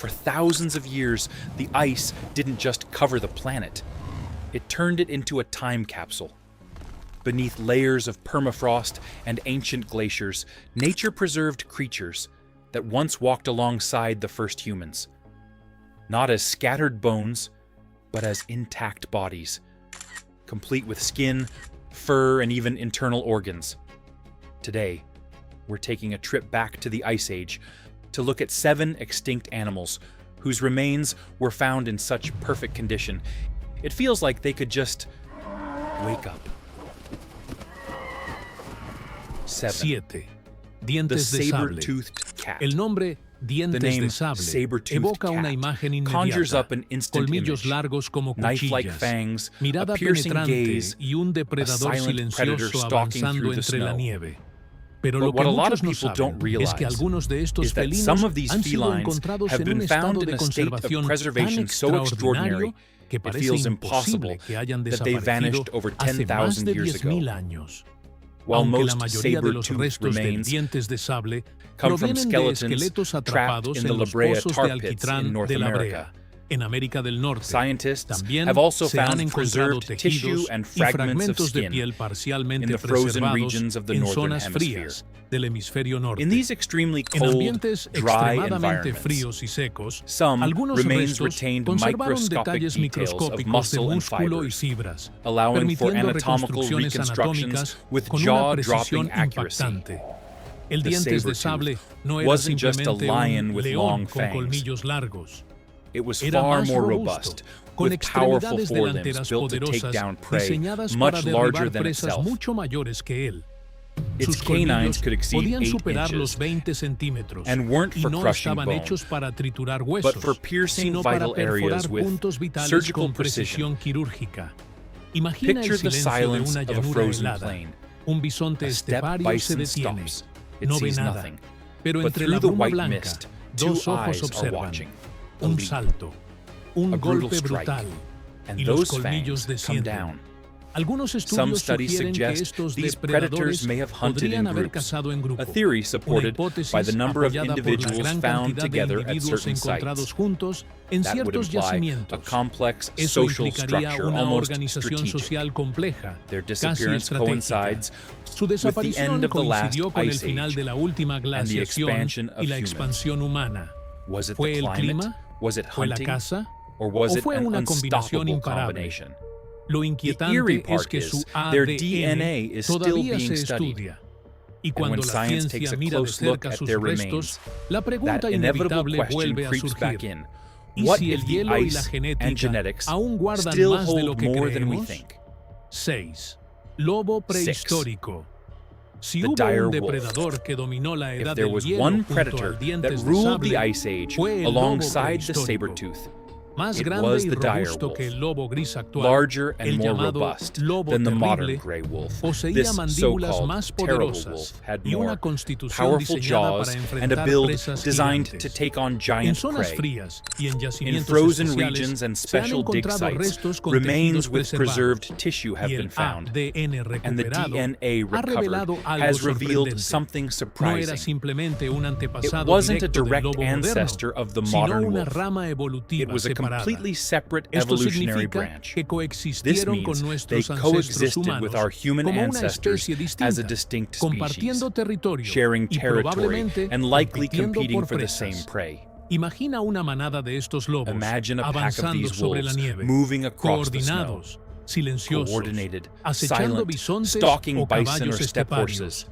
For thousands of years, the ice didn't just cover the planet. It turned it into a time capsule. Beneath layers of permafrost and ancient glaciers, nature preserved creatures that once walked alongside the first humans. Not as scattered bones, but as intact bodies, complete with skin, fur, and even internal organs. Today, we're taking a trip back to the Ice Age to look at 7 extinct animals whose remains were found in such perfect condition, it feels like they could just wake up. 7. Siete. Dientes The de sable. saber-toothed cat. El nombre The dientes name de sable saber-toothed evoca una cat imagen conjures inmediata. up an instant Colmillos image. largos como Knife-like cuchillas, fangs, mirada a piercing penetrante gaze, y un depredador silent predator silencioso stalking avanzando through the entre la snow. nieve. Pero But lo que what a lot of muchos no people saben don't realize es que algunos de estos is that felinos some of these han sido felines encontrados have en been un found estado in de a state of conservación tan preservation so extraordinary extraordinario que it parece feels impossible imposible que hayan that they desaparecido vanished over hace más 10,000 de years ago. 10.000 años. While Aunque la most mayoría de los saber-toothed restos de remains dientes de sable come from provienen de skeletons esqueletos trapped atrapados in the en La los Brea pozos tar de pits in alquitrán North de La Brea, America. en América del Norte. Scientists También have also se han found encontrado preserved tissue tejidos and y fragments of fragmentos de skin piel parcialmente in the frozen preservados regions of the en northern zonas hemisphere. frías del hemisferio norte. In these extremely En cold, ambientes dry extremadamente environments, fríos y secos, some algunos remains restos retained conservaron microscopic detalles details of microscópicos de muscle and músculo y fibers, fibras, allowing for permitiendo anatomical reconstrucciones reconstructions anatómicas with con una jaw-dropping precisión accuracy. impactante. El The dientes de saber-tooth sable no era wasn't just a simplemente lion un with león long con fangs. colmillos largos. It was Era far más more robusto, robust, con with powerful extremidades forelimbs delanteras built to take poderosas down prey diseñadas much para larger derribar than presas itself. mucho mayores que él. Its Sus canines colmillos could exceed podían 8 superar inches los 20 centímetros and weren't y for no crushing estaban bone, hechos para triturar huesos, but for piercing sino para vital areas perforar with puntos vitales surgical con precision. precisión quirúrgica. Imagina Picture el the silencio de silence una of a llanura frozen helada. plain. Un bisonte A steppe estepario se bison detiene. stops. It No ve sees nada. nothing. Pero But entre through la the bruma white blanca, mist, dos two ojos eyes are observan. watching. A Un leap, salto. Un a brutal golpe strike, brutal. and Y los those colmillos fangs come descienden. down. Algunos Some estudios studies sugieren que suggest estos these depredadores predators may have hunted podrían in haber groups, cazado en grupo. a theory supported Una hipótesis by the number of apoyada por la individuals gran found cantidad de together at individuos certain encontrados sites. juntos en That would ciertos imply a yacimientos. complex Eso social implicaría structure, una almost organización strategic. social compleja, Their casi disappearance estratégica. coincides Su with the desaparición end of the last coincidió con el ice final age de la última and the glaciación expansion of y la humans. expansión humana. Was it ¿Fue the el climate? clima? Was it ¿Fue la hunting? caza? Or was ¿O it fue an una combinación unstoppable imparable? combination? Lo The eerie inquietante es part que is su their ADN DNA is still todavía being se studied. estudia. Y And cuando when la science takes ciencia a mira de close look cerca at sus their restos, la that pregunta inevitable inevitable question vuelve a creeps back surgir. in. ¿Y What si el if the hielo y la ice and genética genetics aún guardan still más de lo hold que more than we creemos? think? 6. Lobo prehistórico. Si The hubo dire un wolf. depredador que dominó la If edad there del was hielo one junto predator al dientes that de ruled the sable, Ice Age fue el lobo alongside the prehistórico. saber-tooth, Más it grande was y the dire robusto wolf, que el lobo gris actual, larger and el more llamado robust lobo than the modern terrible, gray wolf. poseía This mandíbulas so-called más terrible poderosas wolf had y una more constitución powerful diseñada jaws para and a enfrentar build presas designed gigantes. to take on En giant zonas prey. frías y en In yacimientos frozen especiales regions and se han special dig encontrado sites, restos con remains tejidos with preservados preserved tissue have y been el found, ADN and the recuperado DNA ha revelado recovered algo has revealed sorprendente. something No era surprising. simplemente un It antepasado wasn't a directo del direct lobo moderno, ancestor of the sino modern una wolf. rama It evolutiva was a separada. completely separate Esto evolutionary significa branch. que This coexistieron con means they nuestros ancestros coexisted humanos with our human como una ancestors especie as a distinta, distinct species, compartiendo territorio sharing y territory probablemente and likely compitiendo competing por for the presas. same prey. Imagina una manada de estos lobos Imagine a pack of avanzando these sobre la wolves nieve, moving across the snow, coordinados, silenciosos, coordinated, acechando silent, bisontes stalking o bison caballos or steppe esteparios. horses.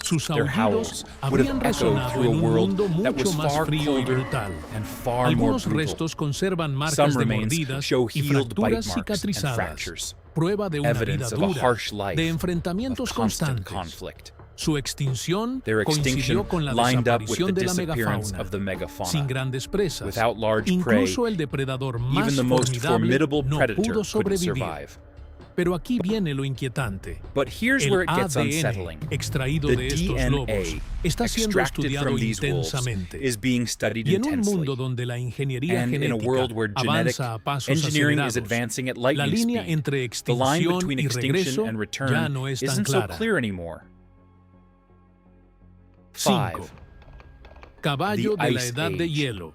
Sus Their aullidos howls would habrían have echoed resonado through en a un world mundo that mucho was más far frío y colder brutal. and far more Algunos brutal. restos conservan marcas Some de remains mordidas show y healed bite fracturas marks and cicatrizadas, fractures, prueba de una vida evidence of a dura, harsh life, de of enfrentamientos constant constantes. conflict. Su extinción Their extinction coincidió con la lined up with the desaparición de la disappearance megafauna, of the sin megafauna. grandes presas. Without large prey, Incluso el depredador más even the most formidable no predator pudo couldn't sobrevivir. survive. Pero aquí viene lo inquietante. But here's El where it gets ADN unsettling. extraído The de estos lobos DNA está siendo extracted estudiado from these wolves intensamente. is being studied Y en un intensely. mundo donde la ingeniería And in a genética world where genetic avanza a pasos engineering is acelerados, advancing at la lightning línea speed, entre the line extinción between y extinction regreso and ya return no es tan isn't so clara. clear anymore. 5. 5. Caballo The de la Ice edad de Age. hielo.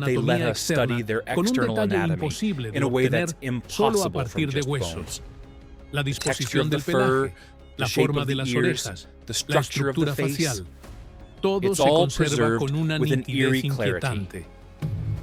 that they let anatomía us study externa their con un external detalle anatomy imposible de in a way that's obtener solo a impossible from partir de just huesos. bones. La Texture disposición of the del fur, pelaje, the la shape forma of de the las ears, orejas, the la structure of the estructura face. facial. Todo It's se all conserva preserved con una with an nitidez eerie clarity. inquietante.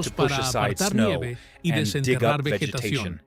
usados to push para aside apartar snow nieve y and dig desenterrar up vegetación. vegetation.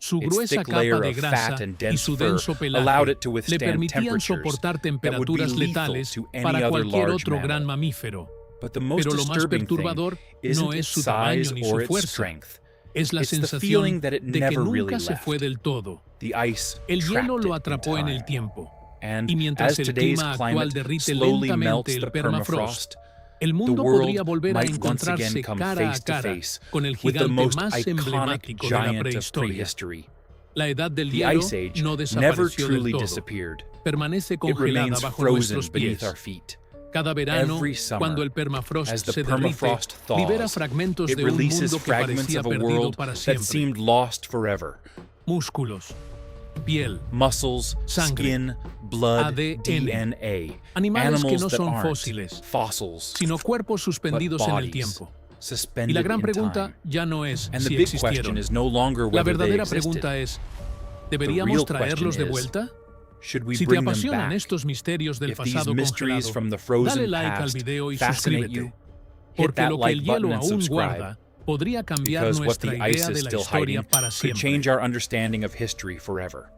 Su Its gruesa thick capa layer de of grasa fat and y dense su fur denso allowed pelaje it to le withstand permitían temperatures soportar that would be temperaturas lethal letales to any para other cualquier large otro gran mammal. mamífero. But the most Pero lo más disturbing thing perturbador isn't no es its su size tamaño ni or su its fuerza. strength. Es la It's the sensación feeling that it de que never really nunca se left. fue del todo. The ice El hielo trapped lo it in atrapó en el time. tiempo. And Y mientras as el today's clima actual climate derrite slowly melts lentamente the el permafrost, permafrost, el the mundo podría world volver a might once again encontrarse come cara a face to cara face con el with the gigante most más iconic emblemático de la giant of prehistoria. prehistory. La edad del The hielo Ice Age no never desapareció del truly todo. disappeared. Permanece It congelada remains bajo frozen nuestros beneath pies. our feet. Cada verano, Every summer, cuando el permafrost as the se derrite, permafrost thaws, libera fragmentos it de un releases mundo que fragments parecía of a perdido world para that siempre. seemed lost forever. Músculos, piel, Muscles, Sangre, skin, blood, ADN. DNA. Animales que Animals no that son aren't fósiles, fossils, sino cuerpos but suspendidos en el bodies tiempo. suspended Y la gran in pregunta time. ya no es And the si big question existieron. is no longer La whether they verdadera existed. pregunta es, The ¿deberíamos real traerlos de question is, vuelta? should we Si te bring them apasionan back? estos misterios del If these pasado mysteries congelado, from the frozen dale like al past video y fascinate suscríbete, you, hit porque that lo que like el button hielo and aún subscribe, guarda podría cambiar because what nuestra the ice idea is de la still historia hiding para could siempre. change our understanding of history forever.